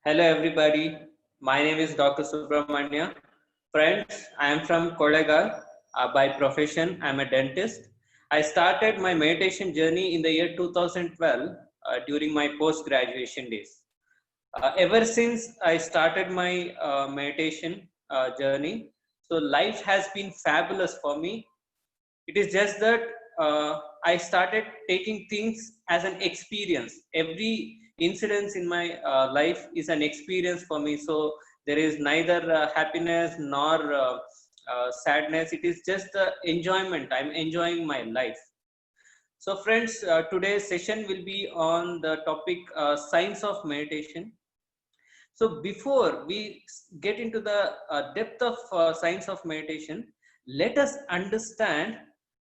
Hello, everybody. My name is Dr. Subramanya. Friends, I am from Kollegal. By profession, I am a dentist. I started my meditation journey in the year 2012 during my post graduation days. Ever since I started my meditation journey, so life has been fabulous for me. It is just that I started taking things as an experience. Every incident in my life is an experience for me. So there is neither happiness nor sadness. It is just the enjoyment. I'm enjoying my life. So friends, today's session will be on the topic science of meditation. So before we get into the depth of science of meditation, let us understand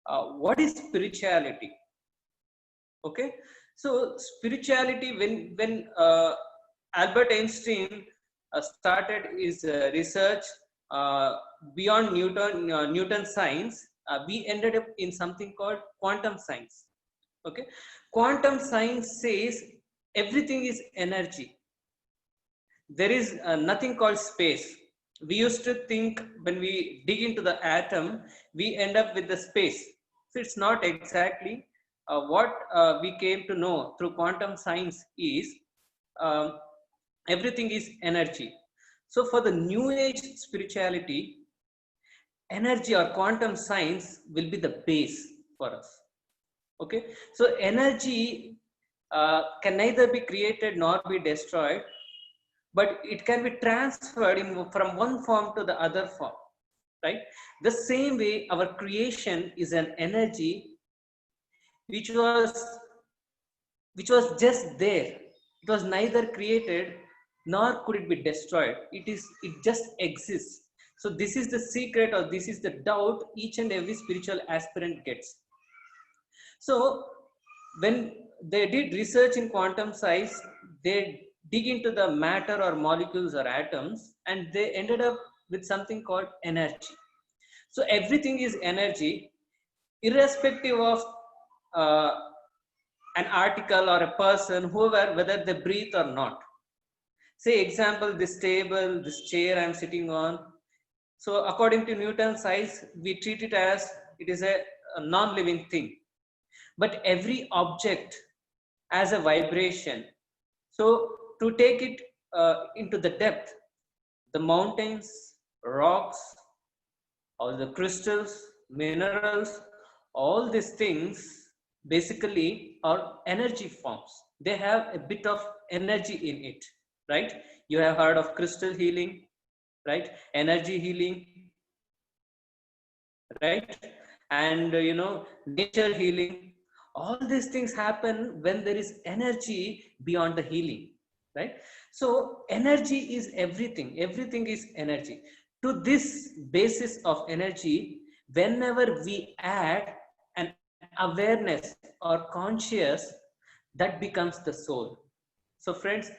what is spirituality. Okay, so spirituality, when Albert Einstein started his research uh, beyond Newton science, we ended up in something called quantum science. Okay, quantum science says everything is energy. There is nothing called space. We used to think when we dig into the atom we end up with the space. So it's not exactly what we came to know through quantum science is um, everything is energy. So for the new age spirituality, energy or quantum science will be the base for us. Okay, so energy can neither be created nor be destroyed, but it can be transferred from one form to the other form, right? The same way our creation is an energy which was just there. It was neither created nor could it be destroyed. It just exists. So this is the secret, or this is the doubt each and every spiritual aspirant gets. So when they did research in quantum science, they dig into the matter or molecules or atoms, and they ended up with something called energy. So everything is energy, irrespective of uh, an article or a person, whoever, whether they breathe or not. Say example, this table, this chair I'm sitting on. So according to Newton's science, we treat it as it is a non-living thing. But every object has a vibration. So to take it into the depth, the mountains, rocks, all the crystals, minerals, all these things basically are energy forms. They have a bit of energy in it, right? You have heard of crystal healing, right? Energy healing, right? And nature healing. All these things happen when there is energy beyond the healing, right? So energy is everything. Everything is energy. To this basis of energy, whenever we add an awareness or conscious, that becomes the soul. So friends,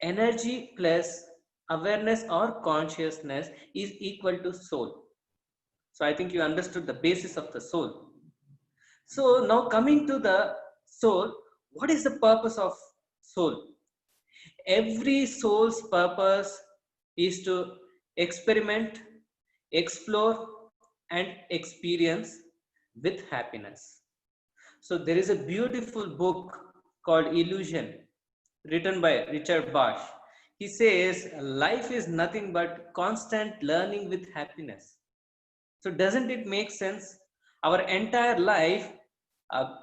energy plus awareness or consciousness is equal to soul. So I think you understood the basis of the soul. So now coming to the soul, what is the purpose of soul? Every soul's purpose is to experiment, explore, and experience with happiness. So there is a beautiful book called Illusion, written by Richard Bach. He says life is nothing but constant learning with happiness. So doesn't it make sense? Our entire life,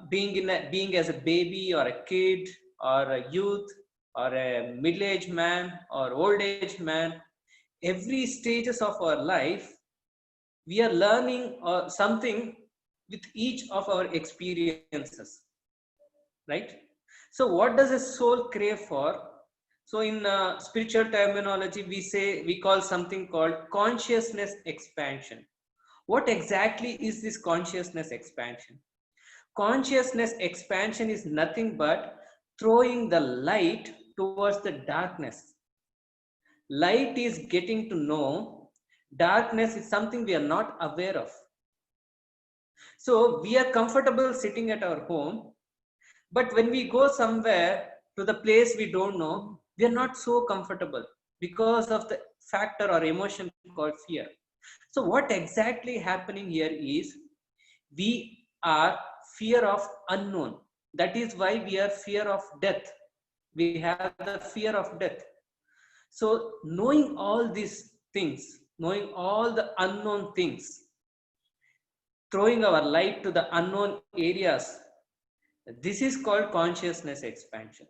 being as a baby or a kid or a youth or a middle-aged man or old-aged man, every stages of our life, we are learning something with each of our experiences, right? So what does a soul crave for? So in spiritual terminology, we call something called consciousness expansion. What exactly is this consciousness expansion? Consciousness expansion is nothing but throwing the light towards the darkness. Light is getting to know, darkness is something we are not aware of. So we are comfortable sitting at our home, but when we go somewhere to the place we don't know, we are not so comfortable because of the factor or emotion called fear. So what exactly happening here is we are fear of unknown. That is why we are fear of death. We have the fear of death. So knowing all these things, knowing all the unknown things, throwing our light to the unknown areas, this is called consciousness expansion.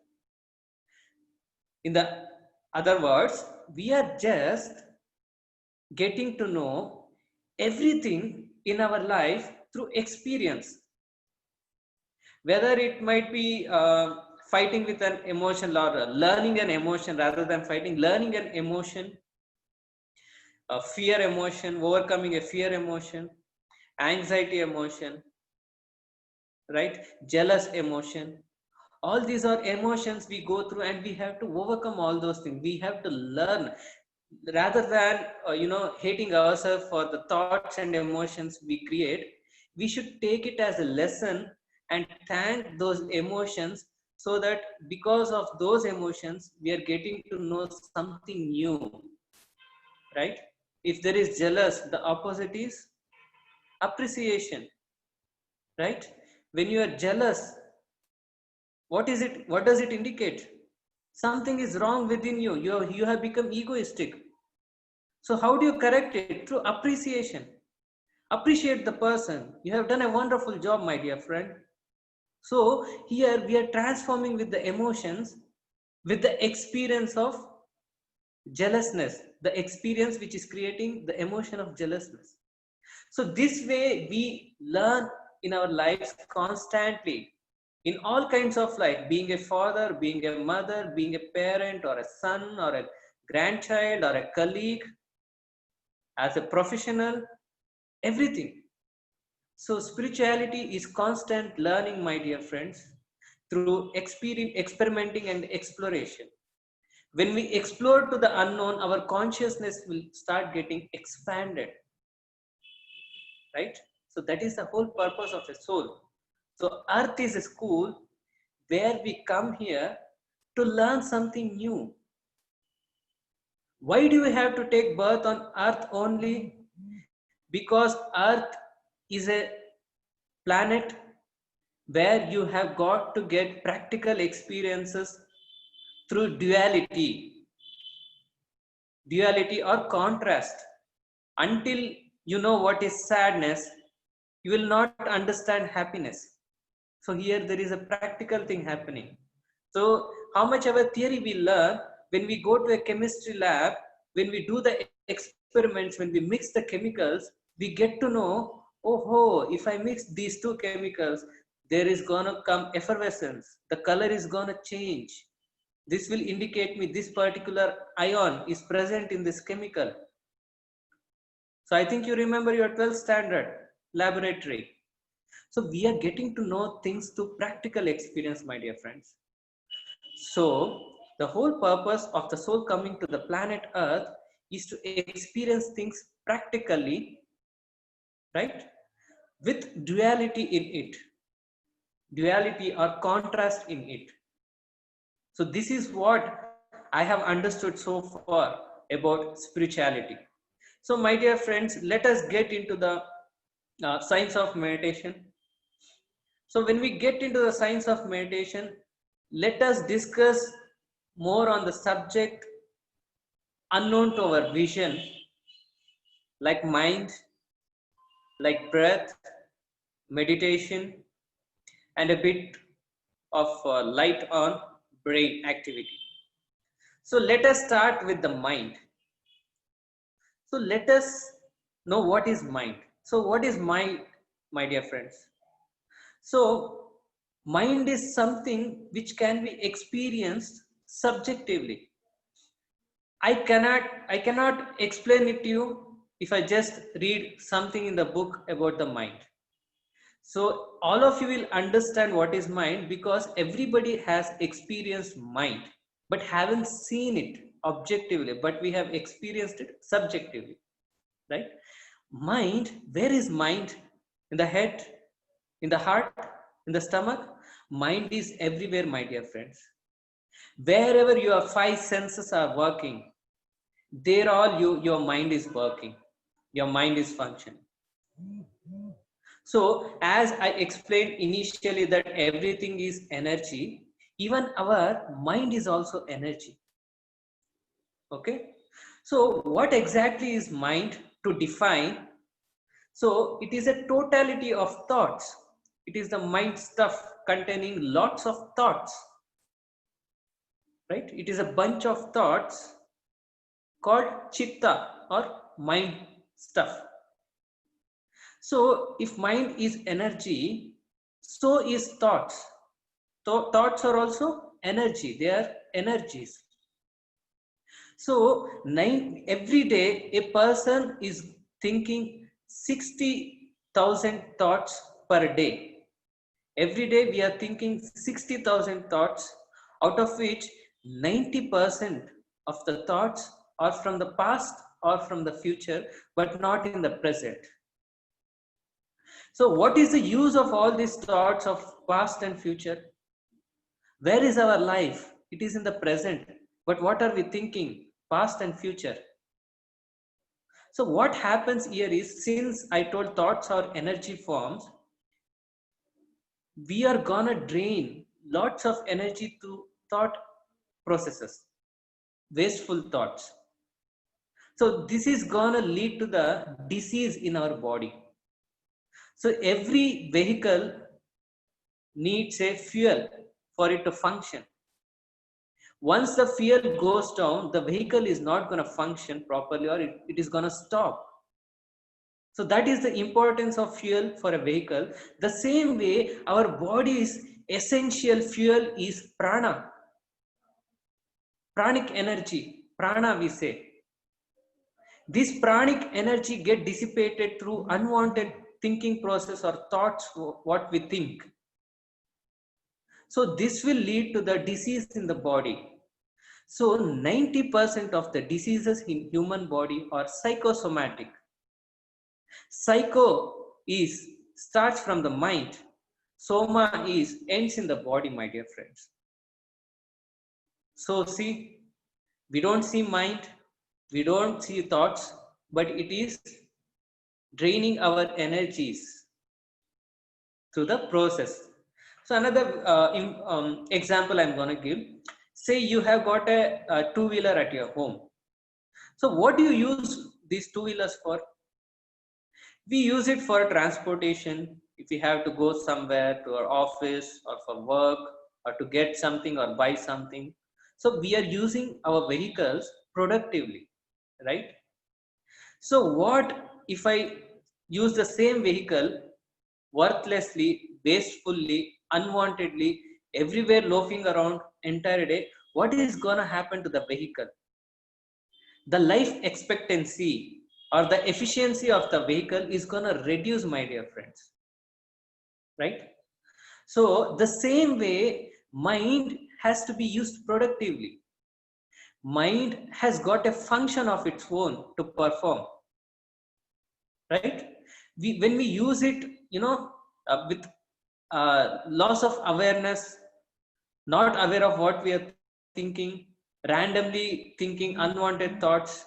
In the other words, we are just getting to know everything in our life through experience, whether it might be fighting with an emotion or learning an emotion rather than fighting, learning an emotion, a fear emotion, overcoming a fear emotion, anxiety emotion, right? Jealous emotion. All these are emotions we go through, and we have to overcome all those things. We have to learn rather than hating ourselves for the thoughts and emotions we create. We should take it as a lesson and thank those emotions, so that because of those emotions we are getting to know something new, right? If there is jealous, the opposite is appreciation, right? When you are jealous, what does it indicate? Something is wrong within you. You have become egoistic. So how do you correct it? Through appreciation. Appreciate the person. You have done a wonderful job, my dear friend. So here we are transforming with the emotions, with the experience of jealousness, the experience which is creating the emotion of jealousness. So this way we learn in our lives constantly, in all kinds of life, being a father, being a mother, being a parent or a son or a grandchild or a colleague, as a professional, everything. So spirituality is constant learning, my dear friends, through experimenting and exploration. When we explore to the unknown, our consciousness will start getting expanded, right? So that is the whole purpose of a soul. So earth is a school where we come here to learn something new. Why do we have to take birth on earth only? Because earth is a planet where you have got to get practical experiences through duality or contrast. Until you know what is sadness, you will not understand happiness. So here there is a practical thing happening. So how much of a theory we learn, when we go to a chemistry lab, when we do the experiments, when we mix the chemicals, we get to know, oh, if I mix these two chemicals, there is gonna come effervescence, the color is gonna change. This will indicate me this particular ion is present in this chemical. So I think you remember your 12th standard laboratory. So we are getting to know things through practical experience, my dear friends. So the whole purpose of the soul coming to the planet Earth is to experience things practically, right? With duality in it, duality or contrast in it. So this is what I have understood so far about spirituality. So my dear friends, let us get into the science of meditation. So when we get into the science of meditation, let us discuss more on the subject unknown to our vision, like mind, like breath, meditation, and a bit of light on brain activity. So let us start with the mind. So let us know what is mind. So what is mind, my dear friends? So mind is something which can be experienced subjectively. I cannot explain it to you if I just read something in the book about the mind. So all of you will understand what is mind, because everybody has experienced mind but haven't seen it objectively, but we have experienced it subjectively, right? Mind, where is mind? In the head, in the heart, in the stomach? Mind is everywhere, my dear friends. Wherever your five senses are working, there all your mind is working, your mind is functioning. So as I explained initially that everything is energy, even our mind is also energy. Okay, so what exactly is mind to define? So it is a totality of thoughts. It is the mind stuff containing lots of thoughts, right? It is a bunch of thoughts called chitta or mind stuff. So if mind is energy, so is thoughts. Thoughts are also energy. They are energies. So every day a person is thinking 60,000 thoughts per day. Every day we are thinking 60,000 thoughts, out of which 90% of the thoughts are from the past or from the future, but not in the present. So what is the use of all these thoughts of past and future? Where is our life? It is in the present. But what are we thinking? Past and future. So what happens here is, since I told thoughts are energy forms, we are gonna drain lots of energy to thought processes, wasteful thoughts. So this is gonna lead to the disease in our body. So every vehicle needs a fuel for it to function. Once the fuel goes down, the vehicle is not going to function properly, or it is going to stop. So that is the importance of fuel for a vehicle. The same way our body's essential fuel is prana, pranic energy, prana we say. This pranic energy get dissipated through unwanted thinking process or thoughts, what we think. So this will lead to the disease in the body. So 90% of the diseases in human body are psychosomatic. Psycho is starts from the mind. Soma is ends in the body, my dear friends. So see, we don't see mind, we don't see thoughts, but it is draining our energies through the process. So another example I'm going to give. Say you have got a two-wheeler at your home. So what do you use these two-wheelers for? We use it for transportation. If we have to go somewhere to our office or for work or to get something or buy something. So we are using our vehicles productively, right? So what if I use the same vehicle worthlessly, wastefully, unwantedly, everywhere loafing around entire day? What is gonna happen to the vehicle? The life expectancy or the efficiency of the vehicle is going to reduce, my dear friends, right? So the same way mind has to be used productively. Mind has got a function of its own to perform, right? When we use it, with loss of awareness, not aware of what we are thinking, randomly thinking unwanted thoughts,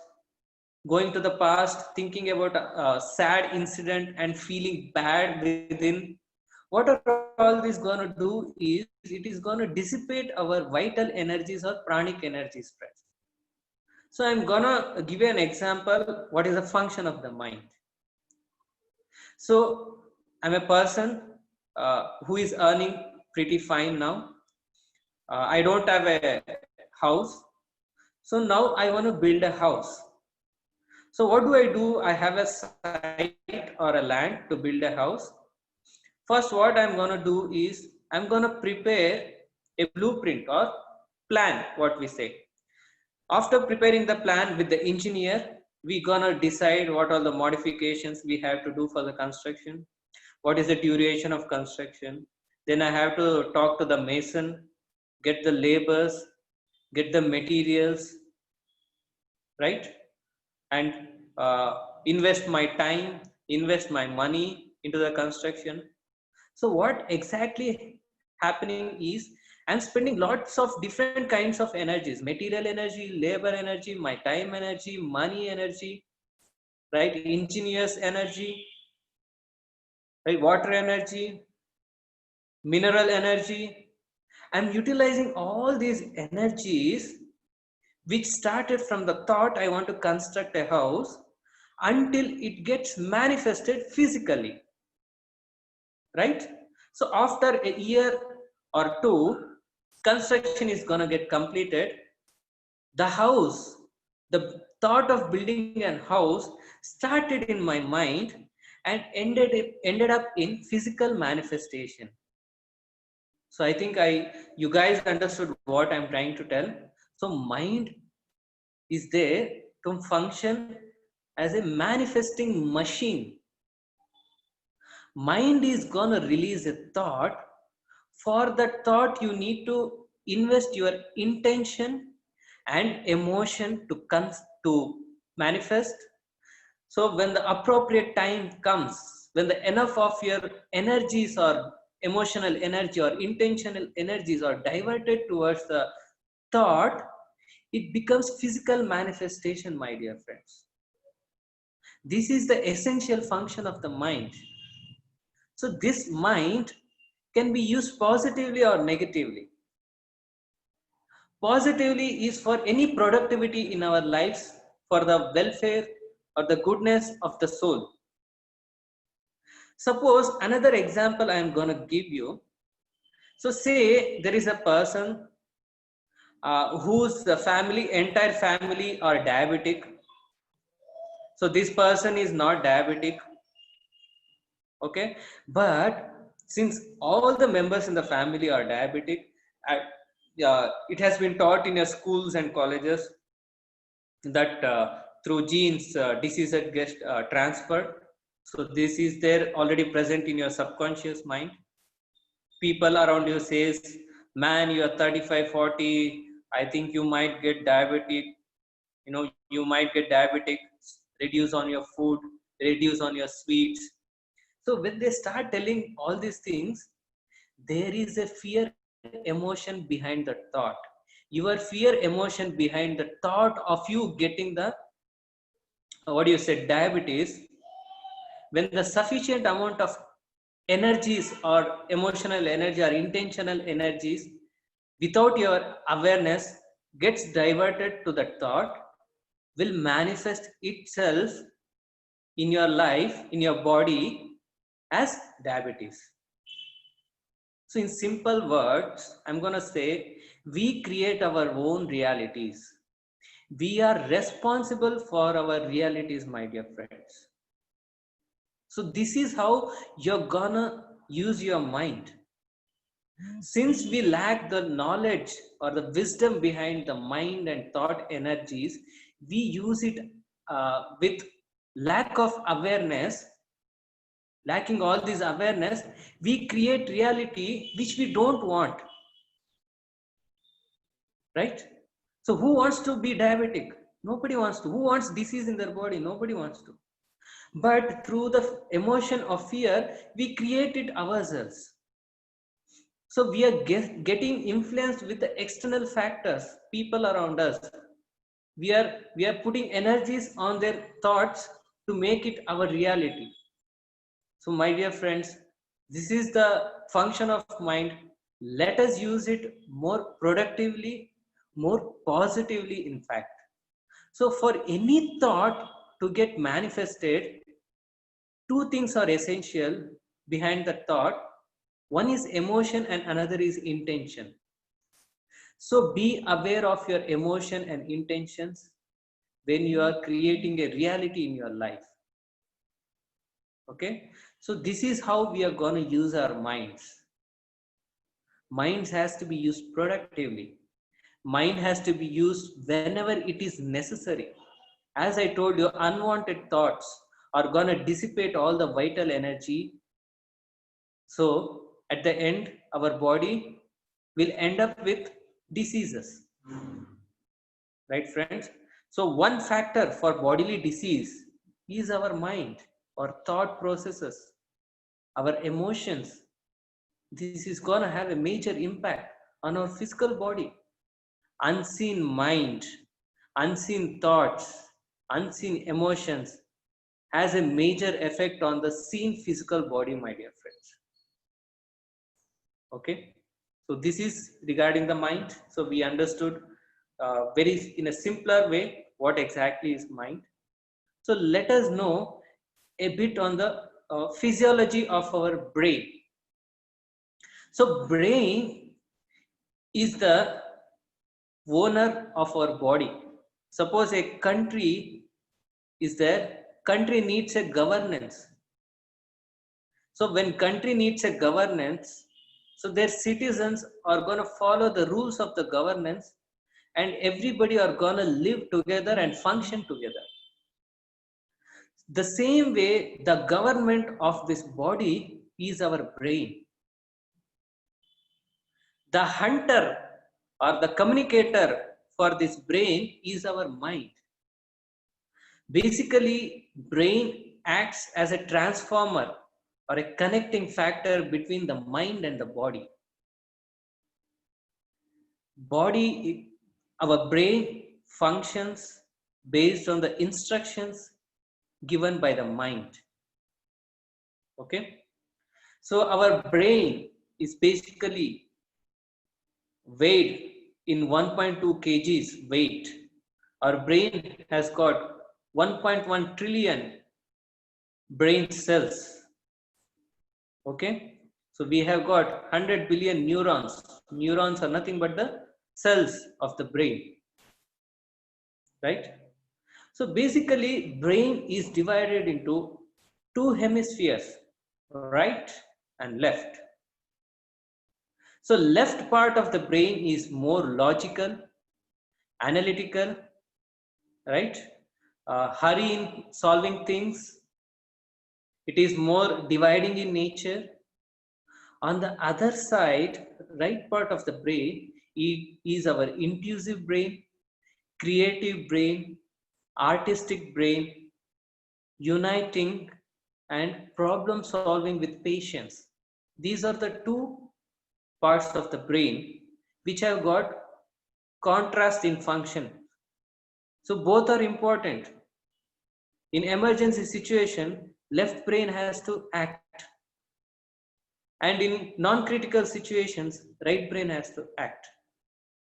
going to the past, thinking about a sad incident and feeling bad within. What are all this going to do is, it is going to dissipate our vital energies or pranic energies, friends. So I'm gonna give you an example. What is the function of the mind? So I'm a person who is earning pretty fine now. I don't have a house. So now I want to build a house. So what do? I have a site or a land to build a house. First, what I'm going to do is I'm going to prepare a blueprint or plan, what we say. After preparing the plan with the engineer, we're going to decide what are the modifications we have to do for the construction. What is the duration of construction? Then I have to talk to the mason, get the laborers, get the materials, right? And invest my time, invest my money into the construction. So what exactly happening is, I'm spending lots of different kinds of energies, material energy, labor energy, my time energy, money energy, right? Ingenious energy, right? Water energy, mineral energy. I'm utilizing all these energies which started from the thought I want to construct a house until it gets manifested physically, right? So after a year or two, construction is going to get completed. The house, the thought of building a house started in my mind and ended up in physical manifestation. So I think you guys understood what I'm trying to tell. So mind is there to function as a manifesting machine. Mind is gonna release a thought. For that thought, you need to invest your intention and emotion to manifest. So when the appropriate time comes, when the enough of your energies or emotional energy or intentional energies are diverted towards the thought, it becomes physical manifestation, my dear friends. This is the essential function of the mind. So this mind can be used positively or negatively. Positively is for any productivity in our lives, for the welfare or the goodness of the soul. Suppose another example I am going to give you. So say there is a person whose entire family are diabetic. So this person is not diabetic, okay? But since all the members in the family are diabetic, it has been taught in your schools and colleges that through genes diseases get transferred. So this is there already present in your subconscious mind. People around you says, man, you are 35, 40, I think you might get diabetic, you might get diabetic, reduce on your food, reduce on your sweets. So when they start telling all these things, there is a fear emotion behind the thought. Your fear emotion behind the thought of you getting the, what do you say, diabetes, when the sufficient amount of energies or emotional energy or intentional energies without your awareness gets diverted to that thought, will manifest itself in your life, in your body, as diabetes. So in simple words, I'm going to say, we create our own realities. We are responsible for our realities, my dear friends. So this is how you're gonna use your mind. Since we lack the knowledge or the wisdom behind the mind and thought energies, we use it with lack of awareness. Lacking all this awareness, we create reality which we don't want, right? So who wants to be diabetic? Nobody wants to. Who wants disease in their body? Nobody wants to. But through the emotion of fear, we create it ourselves. So we are getting influenced with the external factors, people around us. We are putting energies on their thoughts to make it our reality. So my dear friends, this is the function of mind. Let us use it more productively, more positively, in fact. So for any thought to get manifested, two things are essential behind the thought. One is emotion and another is intention. So be aware of your emotion and intentions when you are creating a reality in your life. Okay, so this is how we are going to use our minds. Minds has to be used productively. Mind has to be used whenever it is necessary. As I told you, unwanted thoughts are going to dissipate all the vital energy. So at the end, our body will end up with diseases, right friends? So one factor for bodily disease is our mind, our thought processes, our emotions. This is going to have a major impact on our physical body. Unseen mind, unseen thoughts, unseen emotions has a major effect on the seen physical body, my dear friends. Okay, so this is regarding the mind. So we understood very in a simpler way what exactly is mind. So let us know a bit on the physiology of our brain. So brain is the owner of our body. Suppose a country is there, country needs a governance. So when country needs a governance, so their citizens are going to follow the rules of the governance, and everybody are going to live together and function together. The same way, the government of this body is our brain. The hunter or the communicator for this brain is our mind. Basically, brain acts as a transformer or a connecting factor between the mind and the body. Our brain functions based on the instructions given by the mind. Okay, so our brain is basically weighed in 1.2 kgs weight. Our brain has got 1.1 trillion brain cells. Okay, so we have got 100 billion neurons. Neurons are nothing but the cells of the brain, right? So basically, brain is divided into two hemispheres, right and left. So left part of the brain is more logical, analytical, right? Hurry in solving things. It is more dividing in nature. On the other side, right part of the brain is our intuitive brain, creative brain, artistic brain, uniting and problem solving with patience. These are the two parts of the brain which have got contrast in function. So both are important. In emergency situation, left brain has to act. And in non-critical situations, right brain has to act.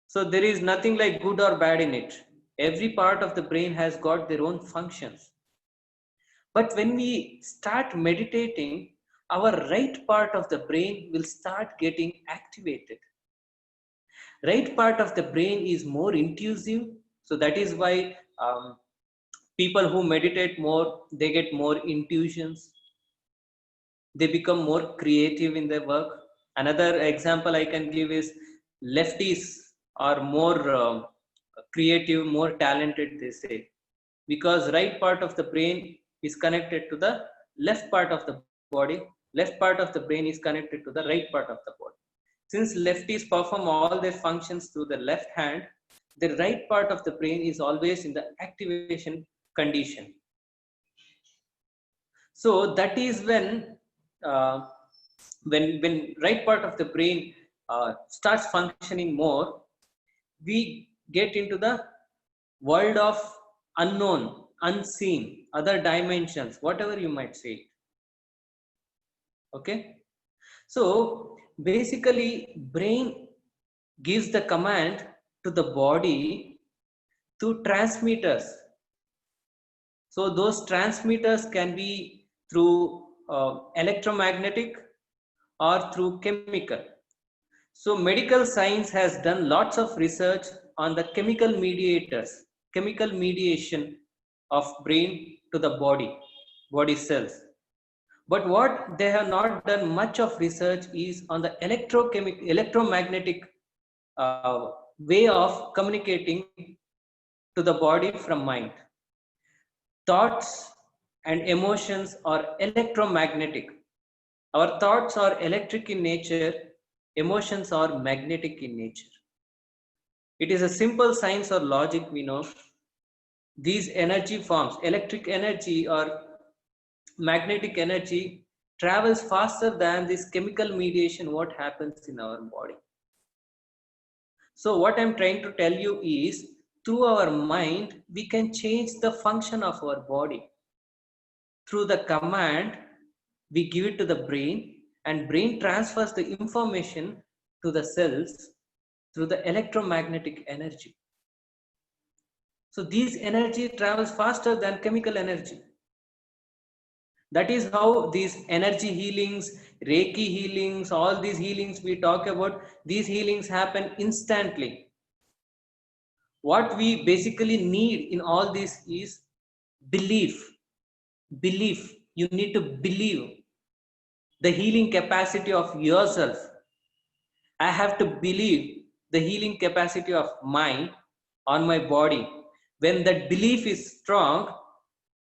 So there is nothing like good or bad in it. Every part of the brain has got their own functions. But when we start meditating, our right part of the brain will start getting activated. Right part of the brain is more intuitive. So that is why people who meditate more, they get more intuitions. They become more creative in their work. Another example I can give is lefties are more creative, more talented, they say, because right part of the brain is connected to the left part of the body. Left part of the brain is connected to the right part of the body. Since lefties perform all their functions through the left hand, the right part of the brain is always in the activation condition. So that is uh, when right part of the brain starts functioning more, we get into the world of unknown, unseen, other dimensions, whatever you might say. Okay, so basically brain gives the command to the body through transmitters. So those transmitters can be through electromagnetic or through chemical. So medical science has done lots of research on the chemical mediators, chemical mediation of brain to the body cells. But what they have not done much of research is on the electromagnetic way of communicating to the body from mind. Thoughts and emotions are electromagnetic. Our thoughts are electric in nature, emotions are magnetic in nature. It is a simple science or logic we know. These energy forms, electric energy or magnetic energy, travels faster than this chemical mediation what happens in our body. So what I'm trying to tell you is, through our mind, we can change the function of our body. Through the command, we give it to the brain, and brain transfers the information to the cells through the electromagnetic energy. So these energy travels faster than chemical energy. That is how these energy healings, Reiki healings, all these healings we talk about, these healings happen instantly. What we basically need in all this is belief. Belief. You need to believe the healing capacity of yourself. I have to believe the healing capacity of mine on my body. When that belief is strong,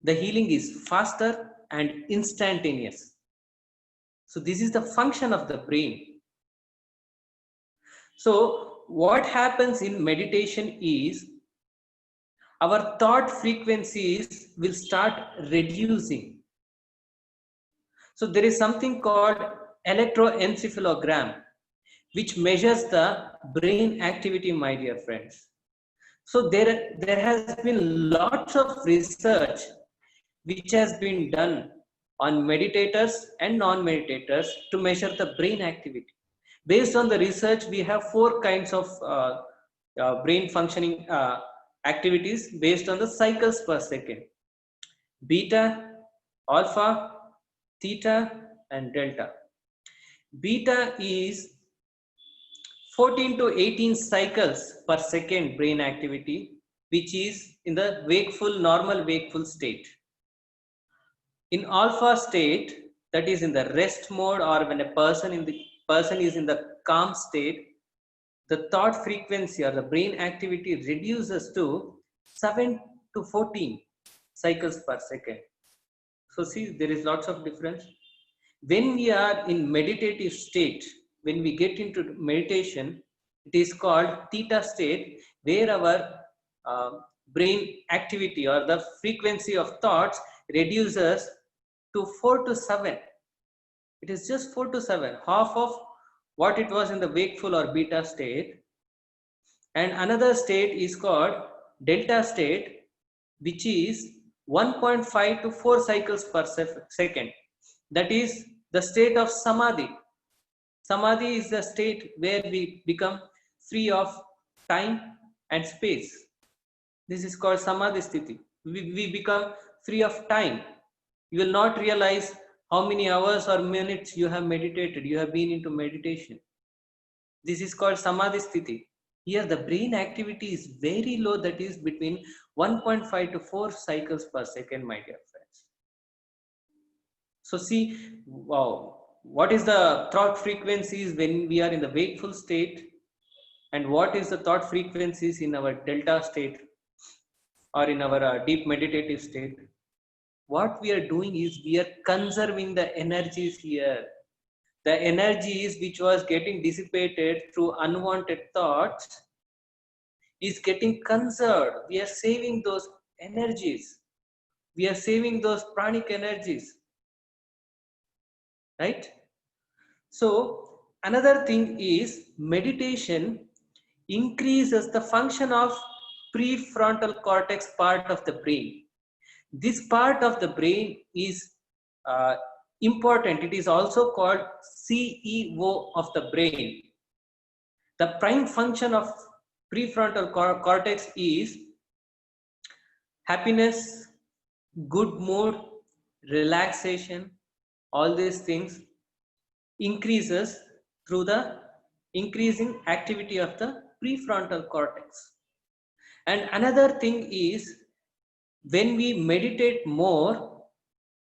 the healing is faster and instantaneous. So this is the function of the brain. So what happens in meditation is, our thought frequencies will start reducing. So there is something called electroencephalogram, which measures the brain activity, my dear friends. So there has been lots of research which has been done on meditators and non-meditators to measure the brain activity. Based on the research, we have 4 kinds of brain functioning activities based on the cycles per second: beta, alpha, theta, and delta. Beta is 14 to 18 cycles per second brain activity, which is in the normal wakeful state. In alpha state, that is in the rest mode, or when a person is in the calm state, the thought frequency or the brain activity reduces to 7 to 14 cycles per second. So see, there is lots of difference. When we are in meditative state, when we get into meditation, it is called theta state, where our brain activity or the frequency of thoughts reduces to 4 to 7. It is just 4 to 7, half of what it was in the wakeful or beta state. And another state is called delta state, which is 1.5 to 4 cycles per second. That is the state of samadhi. Samadhi is the state where we become free of time and space. This is called samadhi sthiti. We become free of time. You will not realize how many hours or minutes you have meditated, you have been into meditation. This is called samadhi sthiti. Here the brain activity is very low, that is between 1.5 to 4 cycles per second, my dear friends. So see, wow, what is the thought frequencies when we are in the wakeful state, and what is the thought frequencies in our delta state or in our deep meditative state? What we are doing is, we are conserving the energies here. The energies which was getting dissipated through unwanted thoughts is getting conserved. We are saving those energies. We are saving those pranic energies. Right? So another thing is, meditation increases the function of prefrontal cortex part of the brain. This part of the brain is important. It is also called CEO of the brain. The prime function of prefrontal cortex is happiness, good mood, relaxation. All these things increases through the increasing activity of the prefrontal cortex. And another thing is, when we meditate more,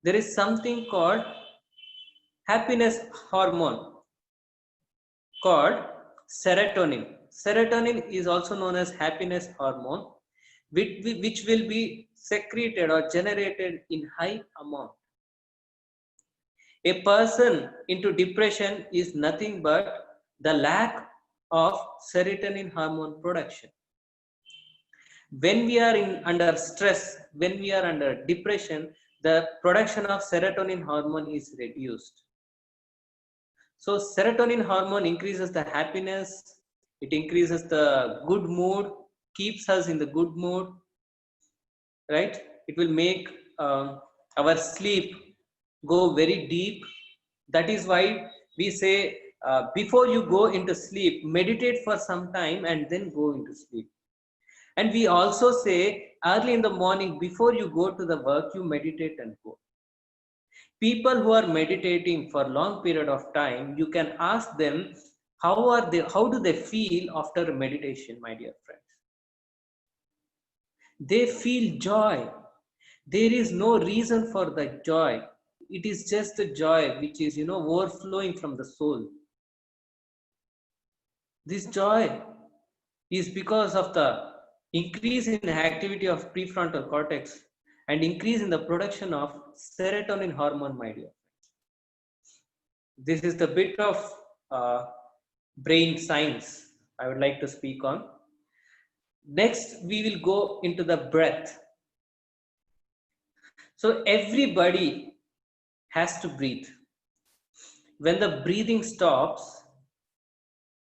there is something called happiness hormone called serotonin. Serotonin is also known as happiness hormone, which will be secreted or generated in high amount. A person into depression is nothing but the lack of serotonin hormone production. When we are under stress, when we are under depression, the production of serotonin hormone is reduced. So serotonin hormone increases the happiness, It increases the good mood, keeps us in the good mood, right? It will make our sleep go very deep. That is why we say before you go into sleep, meditate for some time and then go into sleep. And we also say early in the morning, before you go to the work, you meditate and go. People who are meditating for long period of time, you can ask them how do they feel after meditation, my dear friends. They feel joy. There is no reason for the joy. It is just a joy which is, overflowing from the soul. This joy is because of the increase in activity of prefrontal cortex and increase in the production of serotonin hormone, my dear. This is the bit of brain science I would like to speak on. Next, we will go into the breath. So everybody has to breathe. When the breathing stops,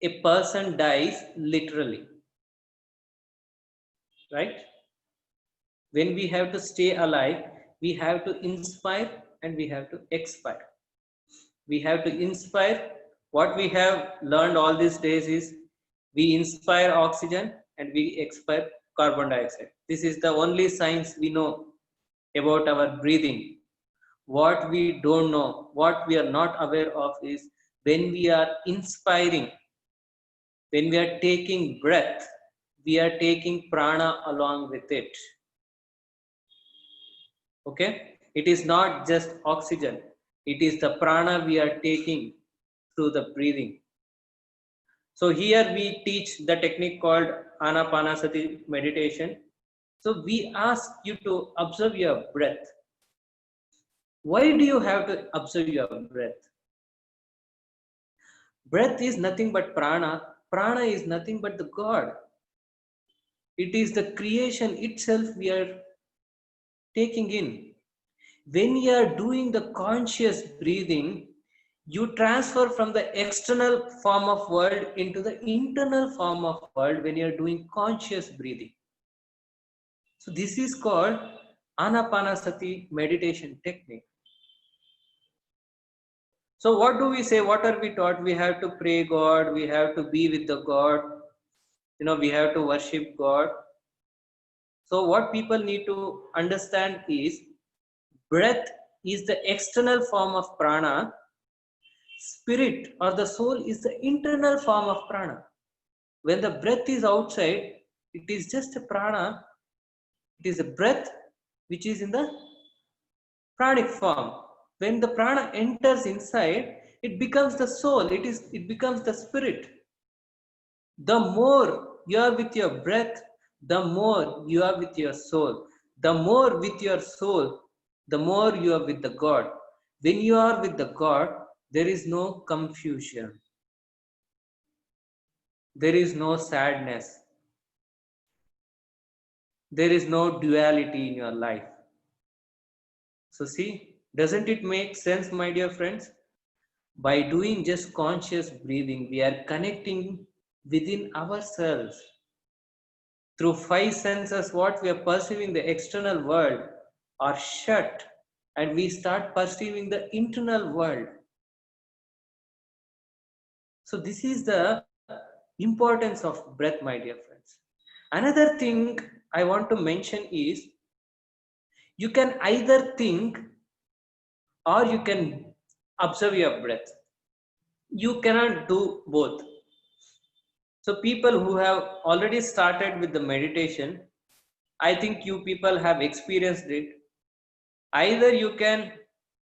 a person dies literally. Right? When we have to stay alive, we have to inspire and we have to expire. We have to inspire. What we have learned all these days is we inspire oxygen and we expire carbon dioxide. This is the only science we know about our breathing. What we don't know, what we are not aware of is when we are inspiring, when we are taking breath, we are taking prana along with it. Okay? It is not just oxygen. It is the prana we are taking through the breathing. So here we teach the technique called Anapanasati meditation. So we ask you to observe your breath. Why do you have to observe your breath? Breath is nothing but prana. Prana is nothing but the God. It is the creation itself we are taking in. When you are doing the conscious breathing, you transfer from the external form of world into the internal form of world when you are doing conscious breathing. So this is called Anapanasati meditation technique. So what do we say? What are we taught? We have to pray God. We have to be with the God. We have to worship God. So what people need to understand is breath is the external form of prana. Spirit or the soul is the internal form of prana. When the breath is outside, it is just a prana. It is a breath which is in the pranic form. When the prana enters inside, it becomes the soul. It becomes the spirit. The more you are with your breath, the more you are with your soul. The more with your soul, the more you are with the God. When you are with the God, there is no confusion. There is no sadness. There is no duality in your life. So see, doesn't it make sense, my dear friends? By doing just conscious breathing, we are connecting within ourselves. Through five senses, what we are perceiving the external world are shut, and we start perceiving the internal world. So this is the importance of breath, my dear friends. Another thing I want to mention is you can either think or you can observe your breath. You cannot do both. So people who have already started with the meditation, I think you people have experienced it. Either you can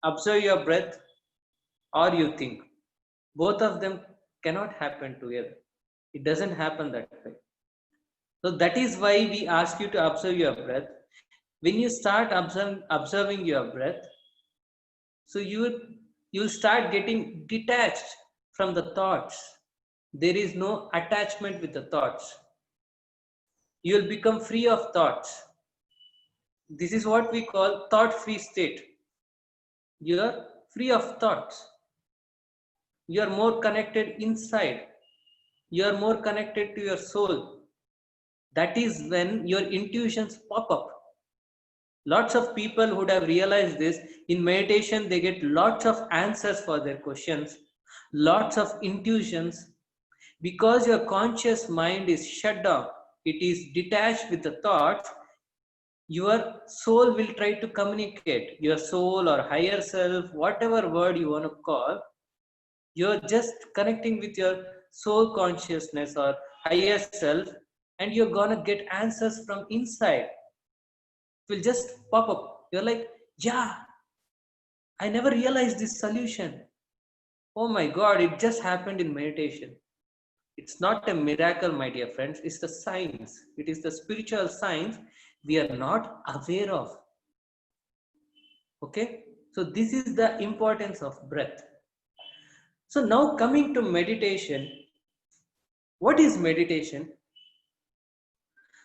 observe your breath or you think. Both of them cannot happen together. It doesn't happen that way. So that is why we ask you to observe your breath. When you start observing your breath, so you'll start getting detached from the thoughts. There is no attachment with the thoughts. You will become free of thoughts. This is what we call thought-free state. You are free of thoughts. You are more connected inside. You are more connected to your soul. That is when your intuitions pop up. Lots of people would have realized this. In meditation, they get lots of answers for their questions, lots of intuitions, because your conscious mind is shut down. It is detached with the thoughts. Your soul will try to communicate. Your soul or higher self, whatever word you want to call, you're just connecting with your soul consciousness or higher self, and you're gonna get answers from inside. It will just pop up. You're like, yeah, I never realized this solution. Oh my god, it just happened in meditation. It's not a miracle, my dear friends. It's the science. It is the spiritual science we are not aware of. Okay? So, this is the importance of breath. So, now coming to meditation, what is meditation?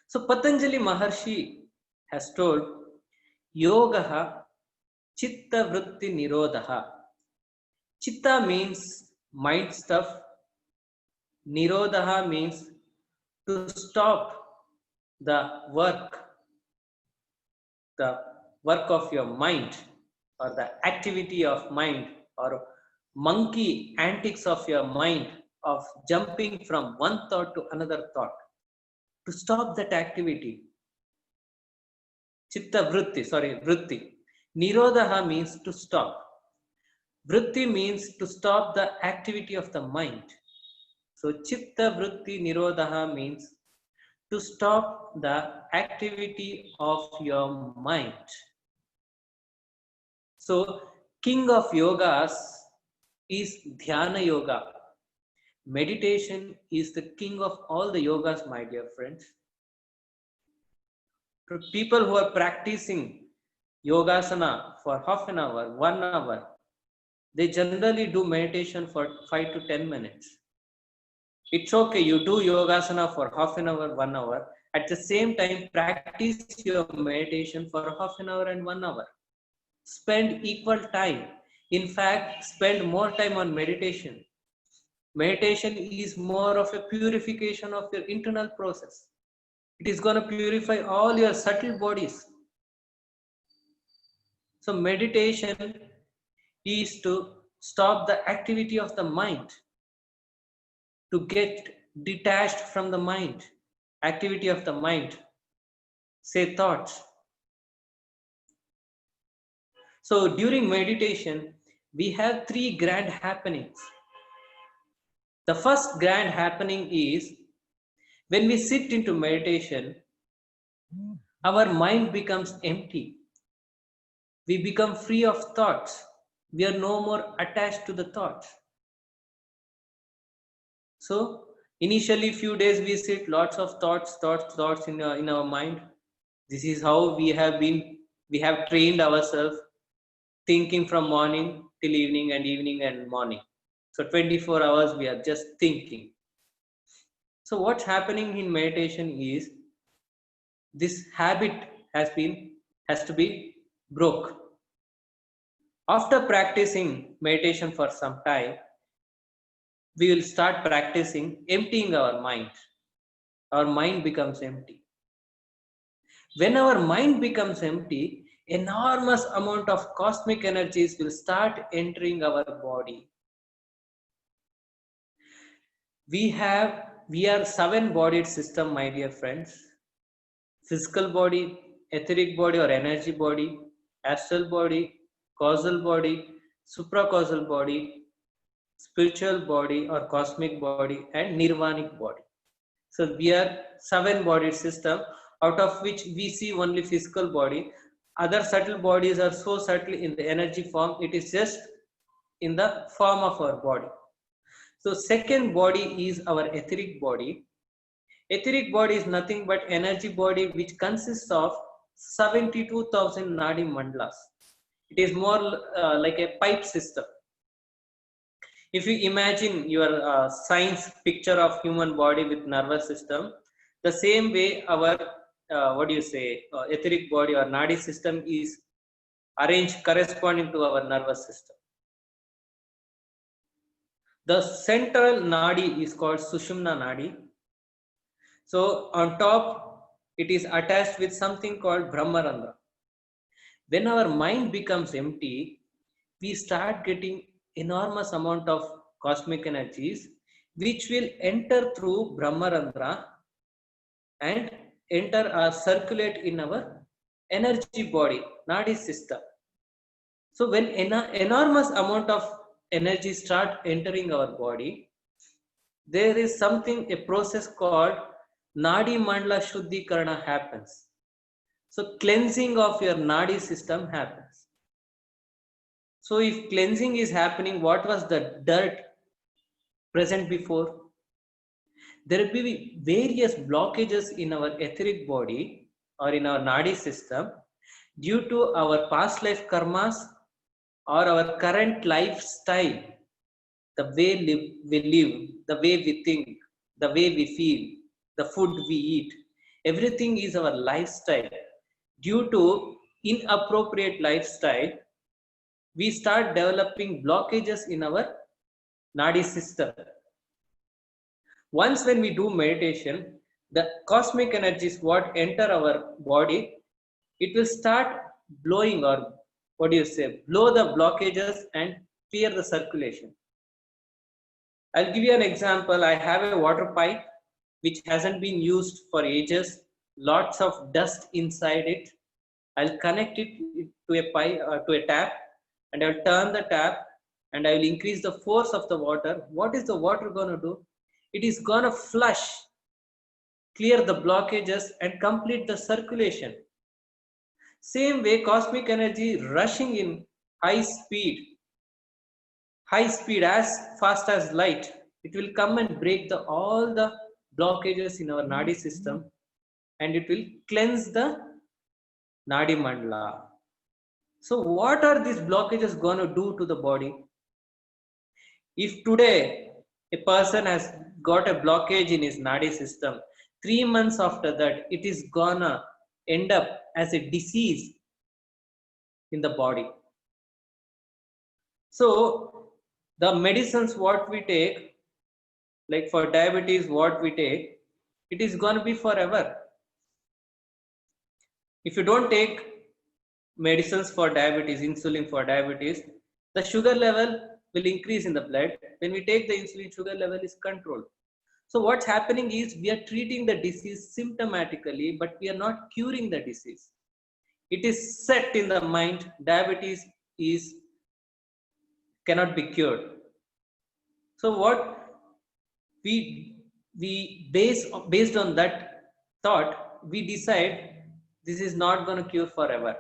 So, Patanjali Maharshi has told Yogaha Chitta Vritti Nirodha. Chitta means mind stuff, Nirodha means to stop the the work of your mind, or the activity of mind, or monkey antics of your mind of jumping from one thought to another thought. To stop that activity, chitta vritti, vritti. Nirodha means to stop. Vritti means to stop the activity of the mind. So chitta vritti nirodha means to stop the activity of your mind. So king of yogas is Dhyana Yoga. Meditation is the king of all the yogas, my dear friends. To people who are practicing yogasana for half an hour, 1 hour, they generally do meditation for 5 to 10 minutes. It's okay, you do yogasana for half an hour, 1 hour. At the same time, practice your meditation for half an hour and 1 hour. Spend equal time. In fact, spend more time on meditation. Meditation is more of a purification of your internal process. It is going to purify all your subtle bodies. So meditation is to stop the activity of the mind, to get detached from the mind, activity of the mind, say thoughts. So during meditation, we have three grand happenings. The first grand happening is when we sit into meditation, our mind becomes empty. We become free of thoughts. We are no more attached to the thoughts. So initially few days we sit, lots of thoughts in our mind. This is how we have trained ourselves, thinking from morning till evening and evening and morning. So 24 hours we are just thinking. So what's happening in meditation is this habit has to be broke. After practicing meditation for some time, we will start practicing emptying our mind. Our mind becomes empty. When our mind becomes empty, enormous amount of cosmic energies will start entering our body. We are 7-bodied system, my dear friends. Physical body, etheric body or energy body, astral body, causal body, supracausal body, spiritual body or cosmic body, and nirvanic body. So we are 7-bodied system, out of which we see only physical body. Other subtle bodies are so subtle in the energy form, it is just in the form of our body. So second body is our etheric body. Etheric body is nothing but energy body which consists of 72,000 Nadi Mandalas. It is more like a pipe system. If you imagine your science picture of human body with nervous system, the same way our etheric body or Nadi system is arranged corresponding to our nervous system. The central nadi is called Sushumna nadi. So on top, it is attached with something called Brahmarandra. When our mind becomes empty, we start getting enormous amount of cosmic energies, which will enter through Brahmarandra and enter or circulate in our energy body, nadi system. So when enormous amount of energy start entering our body, there is something, a process called nadi mandala shuddhikarana happens. So cleansing of your nadi system happens. So if cleansing is happening, what was the dirt present before? There will be various blockages in our etheric body or in our nadi system due to our past life karmas or our current lifestyle, the way we live, the way we think, the way we feel, the food we eat. Everything is our lifestyle. Due to inappropriate lifestyle, we start developing blockages in our nadi system. Once when we do meditation, the cosmic energies what enter our body, it will start blowing, or what do you say, blow the blockages and clear the circulation. I'll give you an example. I have a water pipe which hasn't been used for ages, lots of dust inside it. I'll connect it to a pipe, to a tap, and I'll turn the tap and I will increase the force of the water. What is the water going to do? It is going to flush, clear the blockages and complete the circulation. Same way, cosmic energy rushing in high speed as fast as light, it will come and break all the blockages in our nadi system, and it will cleanse the nadi mandala. So what are these blockages going to do to the body? If today a person has got a blockage in his nadi system, 3 months after that, it is gonna end up as a disease in the body. So the medicines what we take, like for diabetes what we take, it is going to be forever. If you don't take medicines for diabetes, insulin for diabetes, the sugar level will increase in the blood. When we take the insulin, sugar level is controlled. So what's happening is we are treating the disease symptomatically, but we are not curing the disease. It is set in the mind, diabetes cannot be cured. So what we based on that thought, we decide this is not going to cure forever.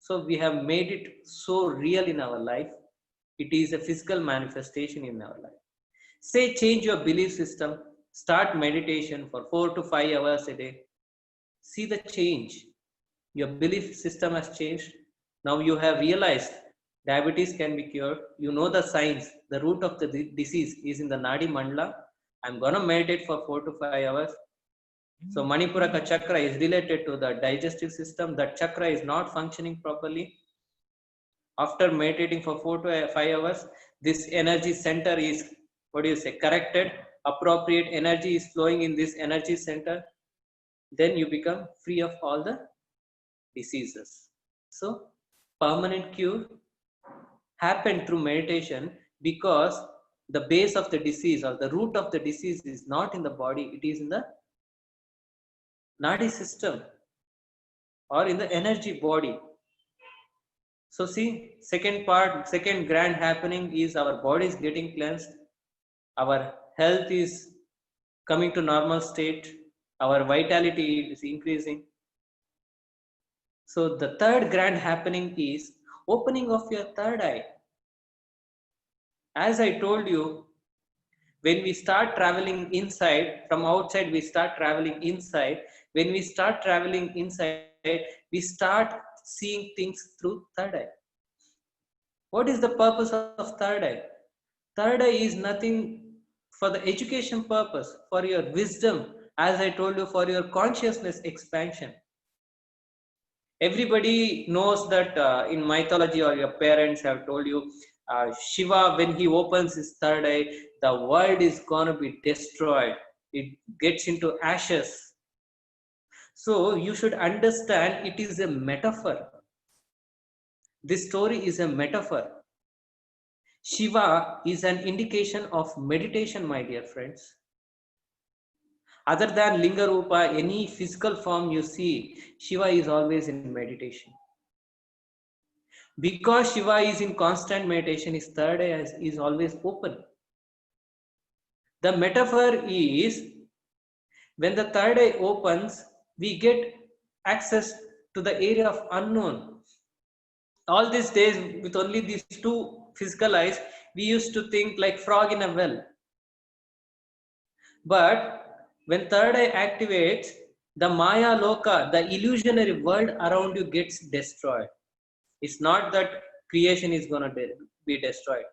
So we have made it so real in our life. It is a physical manifestation in our life. Say change your belief system, start meditation for 4 to 5 hours a day. See the change. Your belief system has changed. Now you have realized diabetes can be cured. You know the signs. The root of the disease is in the nadi mandala. I'm going to meditate for 4 to 5 hours. So Manipuraka chakra is related to the digestive system. That chakra is not functioning properly. After meditating for 4 to 5 hours, this energy center is, what do you say, corrected. Appropriate energy is flowing in this energy center. Then you become free of all the diseases. So permanent cure happened through meditation, because the base of the disease or the root of the disease is not in the body, it is in the nadi system or in the energy body. So see, second grand happening is our body is getting cleansed, our health is coming to normal state, our vitality is increasing. So the third grand happening is opening of your third eye. As I told you, when we start traveling inside, from outside we start traveling inside. When we start traveling inside, we start seeing things through third eye. What is the purpose of third eye? Third eye is nothing for the education purpose, for your wisdom, as I told you, for your consciousness expansion. Everybody knows that in mythology, or your parents have told you Shiva, when he opens his third eye, the world is gonna be destroyed. It gets into ashes. So you should understand it is a metaphor. This story is a metaphor. Shiva is an indication of meditation, my dear friends. Other than Linga Rupa, any physical form you see, Shiva is always in meditation. Because Shiva is in constant meditation, his third eye is always open. The metaphor is when the third eye opens, we get access to the area of unknown. All these days, with only these two physical eyes, we used to think like frog in a well. But when third eye activates, the Maya Loka, the illusionary world around you gets destroyed. It's not that creation is going to be destroyed.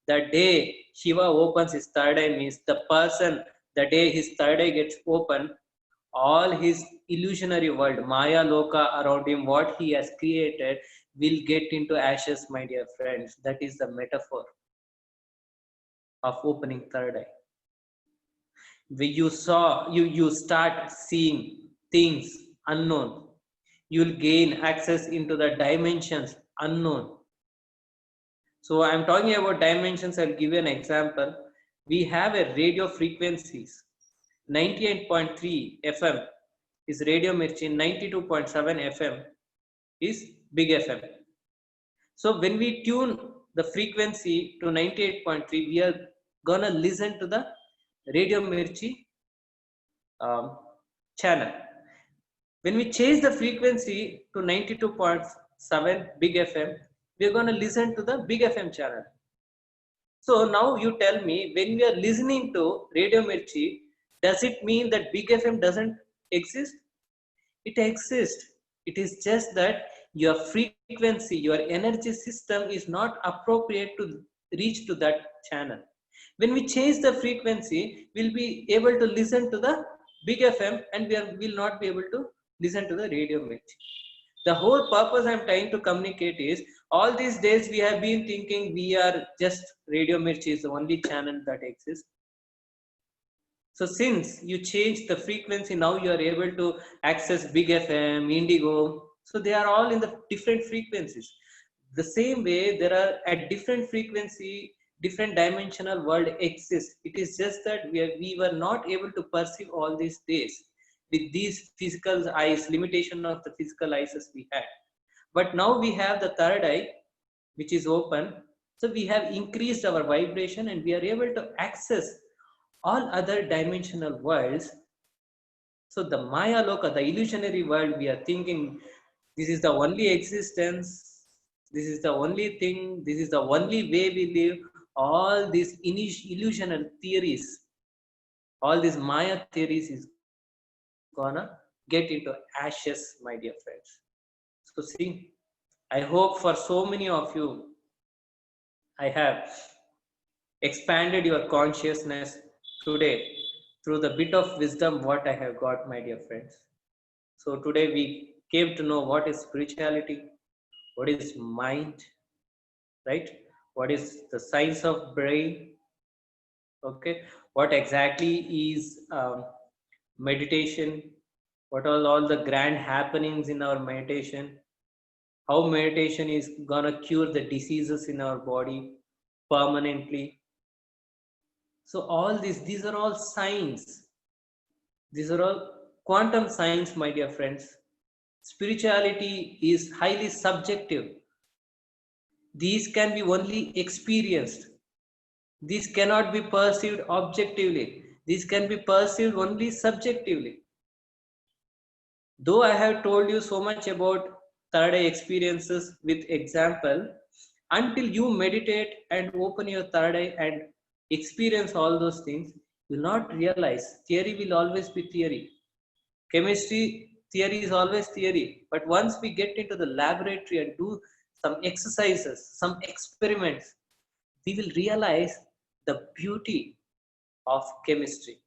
The day Shiva opens his third eye means the person, the day his third eye gets open, all his illusionary world, Maya Loka around him, what he has created, will get into ashes, my dear friends. That is the metaphor of opening third eye. When you start seeing things unknown, you'll gain access into the dimensions unknown. So I'm talking about dimensions. I'll give you an example. We have a radio frequencies. 98.3 FM is Radio Mirchi, 92.7 FM is Big FM. So when we tune the frequency to 98.3, we are gonna listen to the Radio Mirchi channel. When we change the frequency to 92.7 Big FM, we are going to listen to the Big FM channel. So now you tell me, when we are listening to Radio Mirchi, does it mean that Big FM doesn't exist? It exists. It is just that your frequency, your energy system is not appropriate to reach to that channel. When we change the frequency, we'll be able to listen to the Big FM and will not be able to listen to the Radio Mirchi. The whole purpose I'm trying to communicate is, all these days we have been thinking we are just Radio Mirchi is the only channel that exists. So since you change the frequency, now you are able to access Big FM, Indigo. So they are all in the different frequencies. The same way, there are at different frequency, different dimensional world exists. It is just that we were not able to perceive all these days with these physical eyes, limitation of the physical eyes as we had. But now we have the third eye, which is open. So we have increased our vibration and we are able to access all other dimensional worlds. So the Maya Loka, the illusionary world, we are thinking this is the only existence, this is the only thing, this is the only way we live. All these illusional theories, all these Maya theories is gonna get into ashes, my dear friends. So see, I hope for so many of you, I have expanded your consciousness today through the bit of wisdom what I have got, my dear friends. So today we came to know what is spirituality, what is mind, right? What is the science of brain, okay? What exactly is meditation? What are all the grand happenings in our meditation? How meditation is gonna cure the diseases in our body permanently. So all these are all science. These are all quantum science, my dear friends. Spirituality is highly subjective. These can be only experienced. These cannot be perceived objectively. These can be perceived only subjectively. Though I have told you so much about third eye experiences with example, until you meditate and open your third eye and experience all those things, you will not realize. Theory will always be theory. Chemistry theory is always theory. But once we get into the laboratory and do some exercises, some experiments, we will realize the beauty of chemistry.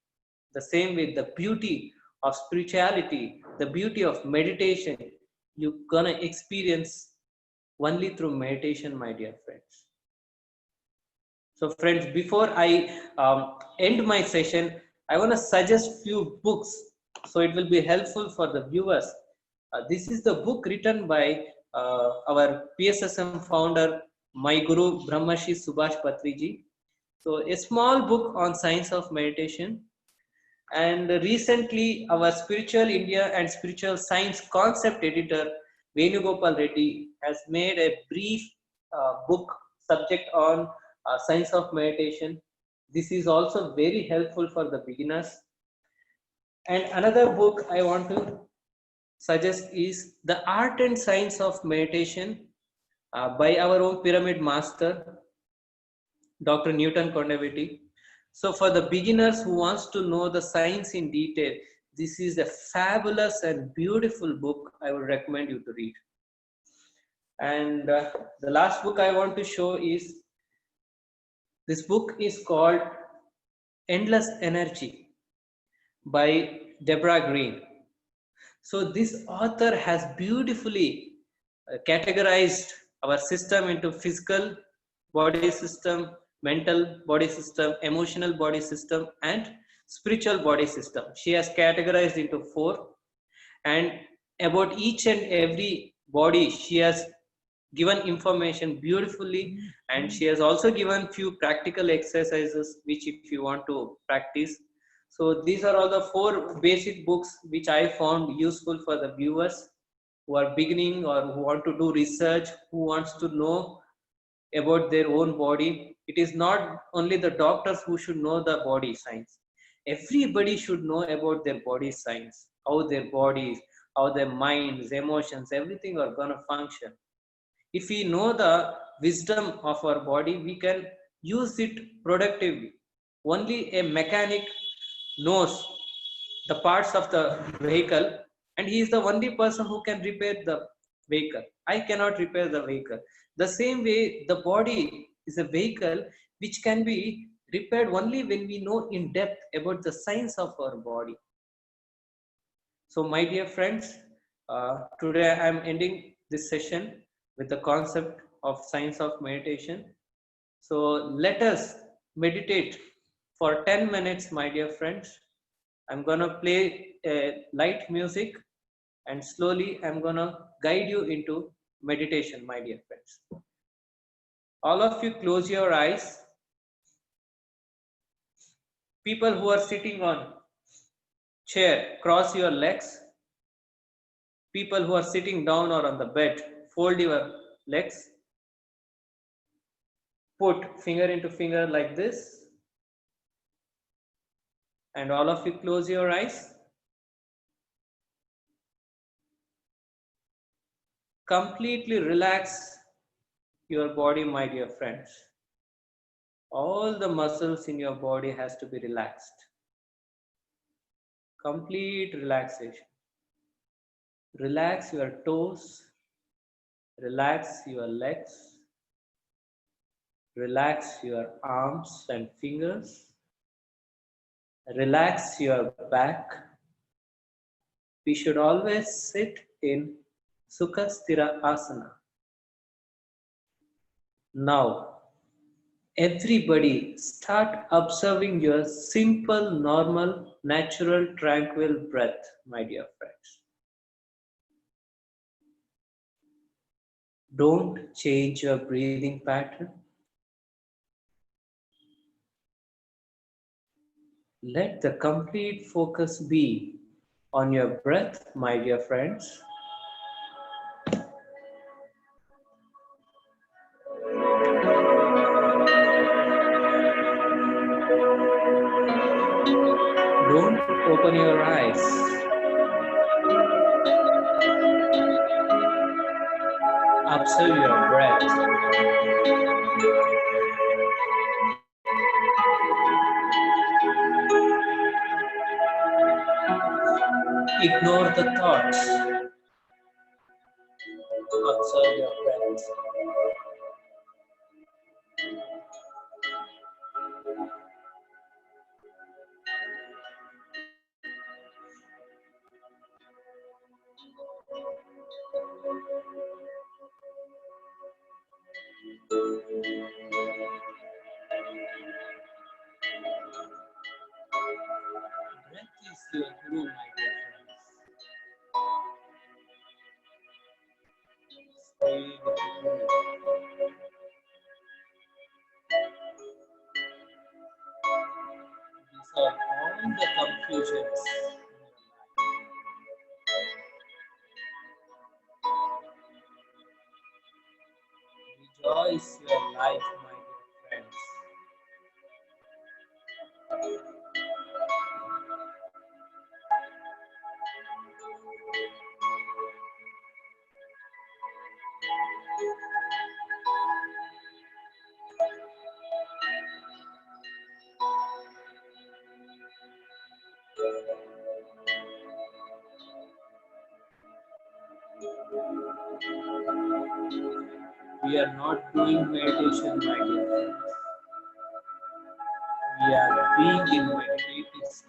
The same way, the beauty of spirituality, the beauty of meditation, you're gonna experience only through meditation, my dear friends. So friends, before I end my session, I want to suggest few books so it will be helpful for the viewers. This is the book written by our PSSM founder, my guru Brahmashi Subhash Patriji. So a small book on science of meditation. And recently, our Spiritual India and Spiritual Science concept editor Venugopal Reddy has made a brief book subject on science of meditation. This is also very helpful for the beginners. And another book I want to suggest is The Art and Science of Meditation by our own pyramid master, Dr. Newton Kondaviti. So for the beginners who wants to know the science in detail, this is a fabulous and beautiful book I would recommend you to read. And the last book I want to show is, this book is called Endless Energy by Deborah Green. So this author has beautifully categorized our system into physical body system, mental body system, emotional body system, and spiritual body system. She has categorized into four, and about each and every body she has given information beautifully, and she has also given few practical exercises which if you want to practice. So these are all the four basic books which I found useful for the viewers who are beginning or who want to do research, who wants to know about their own body. It is not only the doctors who should know the body science. Everybody should know about their body science, how their bodies, how their minds, emotions, everything are going to function. If we know the wisdom of our body, we can use it productively. Only a mechanic knows the parts of the vehicle, and he is the only person who can repair the vehicle. I cannot repair the vehicle. The same way, the body is a vehicle which can be repaired only when we know in depth about the science of our body. So, my dear friends, today I am ending this session with the concept of science of meditation. So, let us meditate for 10 minutes, my dear friends. I'm gonna play a light music, and slowly I'm gonna guide you into meditation, my dear friends. All of you close your eyes. People who are sitting on chair, cross your legs. People who are sitting down or on the bed, fold your legs. Put finger into finger like this. And all of you close your eyes. Completely relax your body, my dear friends. All the muscles in your body has to be relaxed. Complete relaxation. Relax your toes, relax your legs, relax your arms and fingers, relax your back. We should always sit in Sukha Sthira Asana. Now, everybody start observing your simple, normal, natural, tranquil breath, my dear friends. Don't change your breathing pattern. Let the complete focus be on your breath, my dear friends. Don't open your eyes. Observe your breath. Ignore the thoughts. Observe your breath. stay with you. These are all the confusions. Rejoice your life, my dear friends. We are not doing meditation, my dear friends. We are being in meditative state.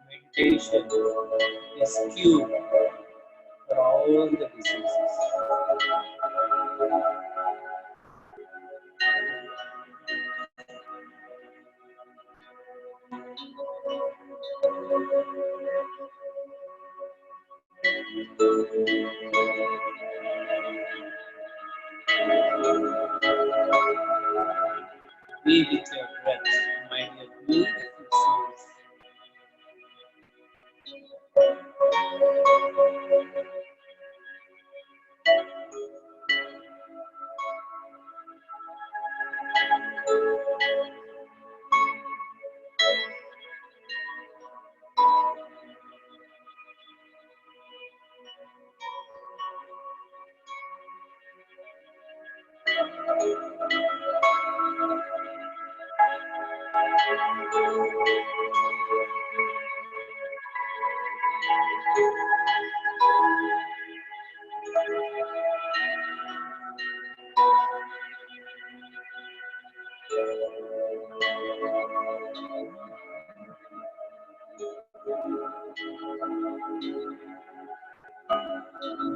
Meditation is cure for all the diseases. Be with your breath, my dear beautiful souls.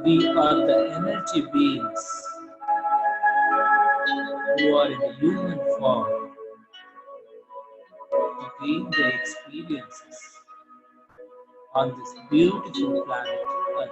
We are the energy beings who are in the human form to gain the experiences on this beautiful planet Earth.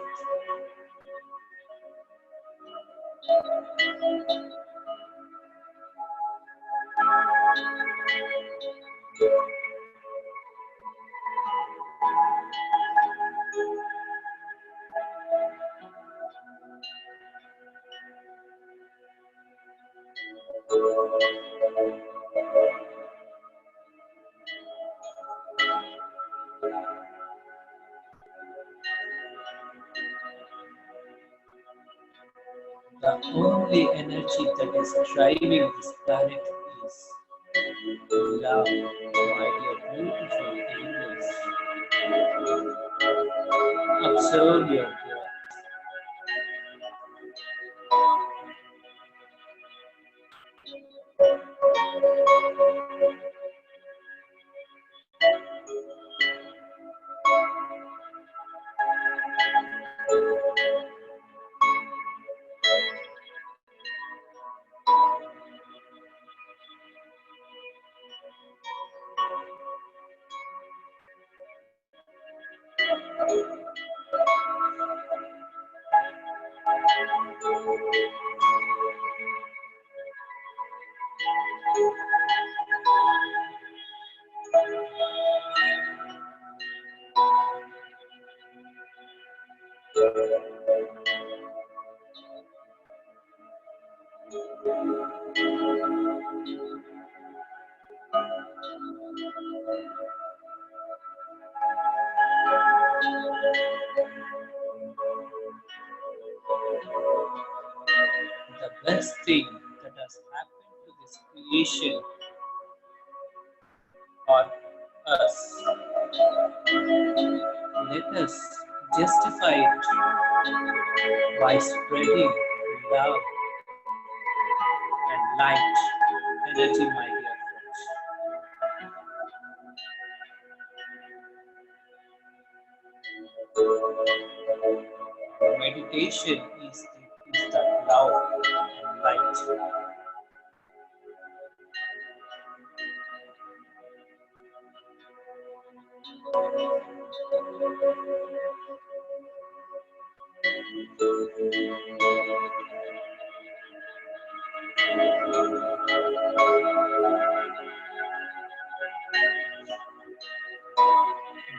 The only energy that is driving this planet is love, my dear beautiful angels. Observe your breath. The best thing that has happened to this creation or us, let us justify it by spreading love and light energy, my dear friends. Meditation is the love and light.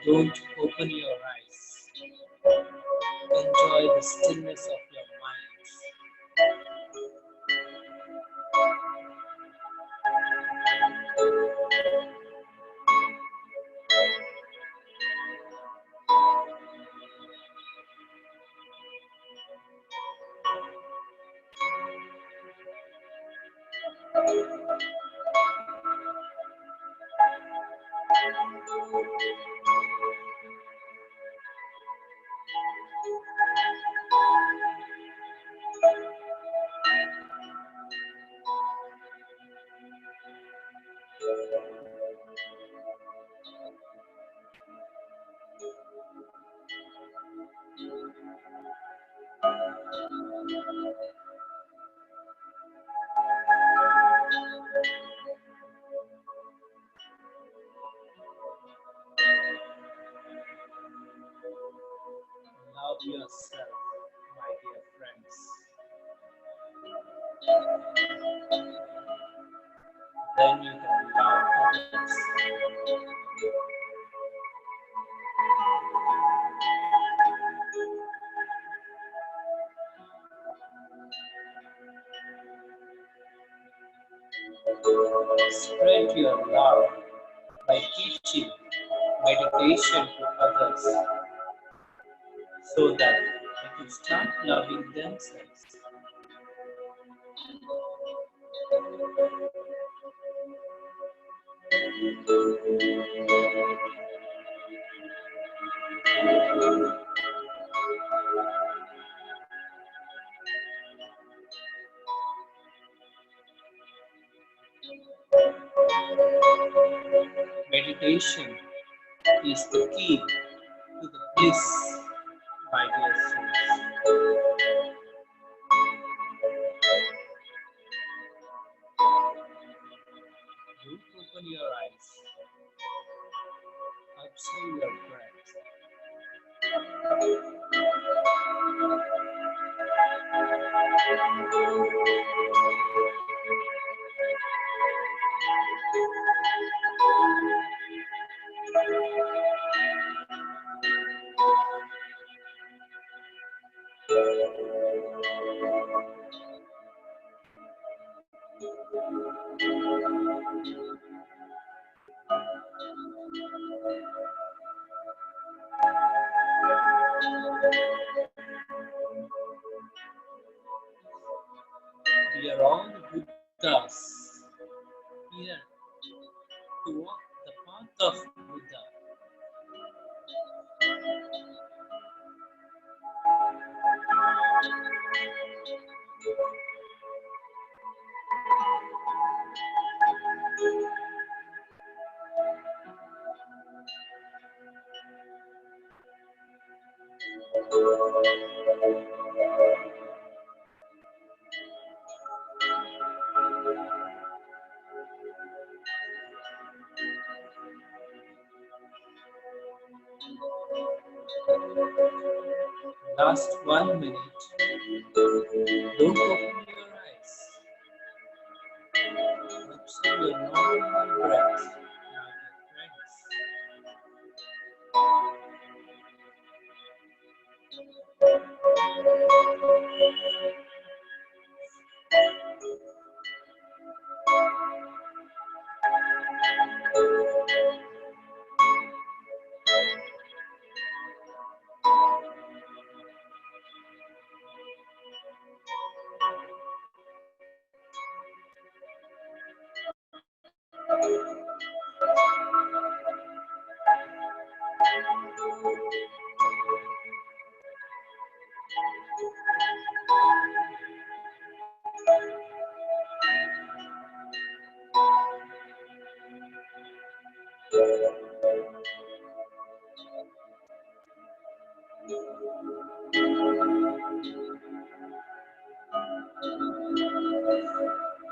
Don't open your eyes. Enjoy the stillness of your mind. Love yourself, my dear friends. Then you can love others. Spread your love by teaching meditation to others so that they can start loving themselves. Meditation is the key to the bliss, my dear souls. Don't open your eyes. Observe your breath. We are all Buddhas here to walk the path of Buddha. Last 1 minute. Don't open your eyes. Observe your normal breath, my dear friends.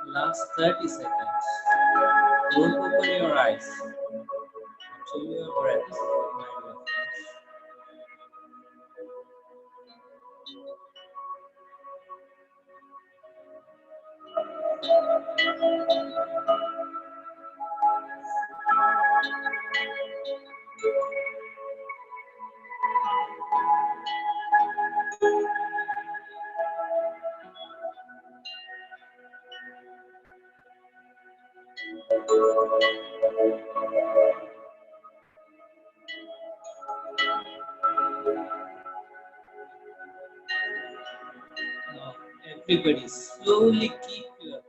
Last 30 seconds. Don't open your eyes. Control your breath, my dear friends. Now, everybody, slowly keep your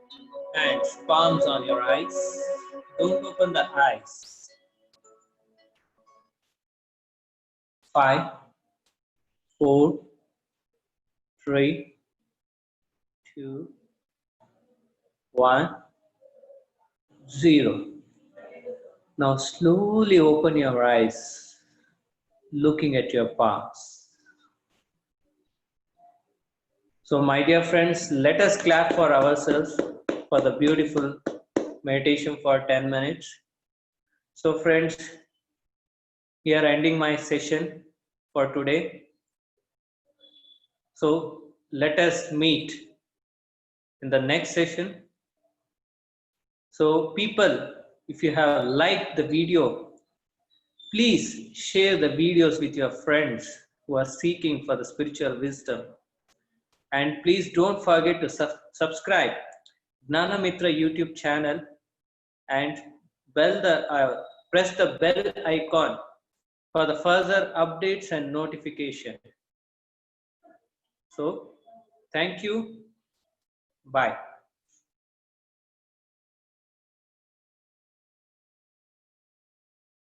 hands, palms on your eyes. Don't open the eyes. 5, 4, 3, 2, 1, 0. Now slowly open your eyes, looking at your palms. So my dear friends, let us clap for ourselves for the beautiful meditation for 10 minutes. So friends, here ending my session for today. So let us meet in the next session. So people, if you have liked the video, please share the videos with your friends who are seeking for the spiritual wisdom. And please don't forget to subscribe Gnanamitra YouTube channel and press the bell icon for the further updates and notification. So, thank you. Bye.